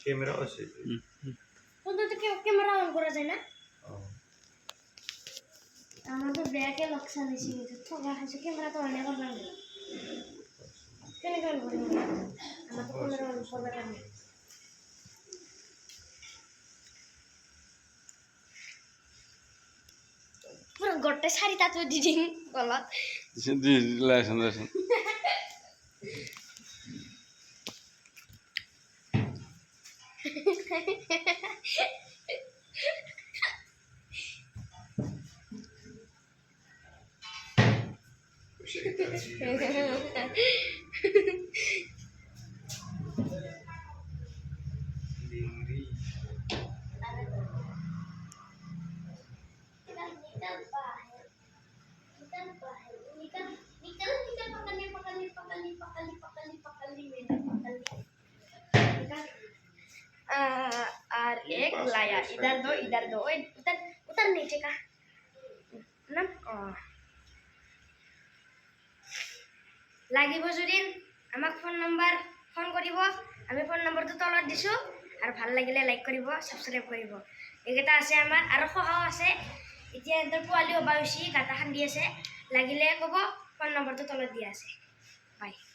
camera আছে কিন্তু তো ক্যামেরা অন করা যায় না আমাদের ব্যাগে লোকসান হয়েছে কিন্তু ঠকা হয়েছে ক্যামেরা তো অন করবার না কেন কেন করে আমার তো ক্যামেরা অন করবার না পুরো গোটে শাড়ি তা তুই দিদিন গলত লেসন লেসন और एक लाया इधर दो उधर उधर नीचे का ना লাগিব যদি আমাক ফোন নাম্বার ফোন কৰিব আমি ফোন নাম্বাৰটো তলত দিছো আৰু ভাল লাগিলে লাইক কৰিব সাবস্ক্ৰাইব কৰিব এইকেইটা আছে আমাৰ আৰু সহাও আছে এতিয়া এন্টাৰ পোৱালি হবা হৈছি গাটা খান্দি আছে লাগিলে ক'ব ফোন নাম্বাৰটো তলত দিয়া আছে বাই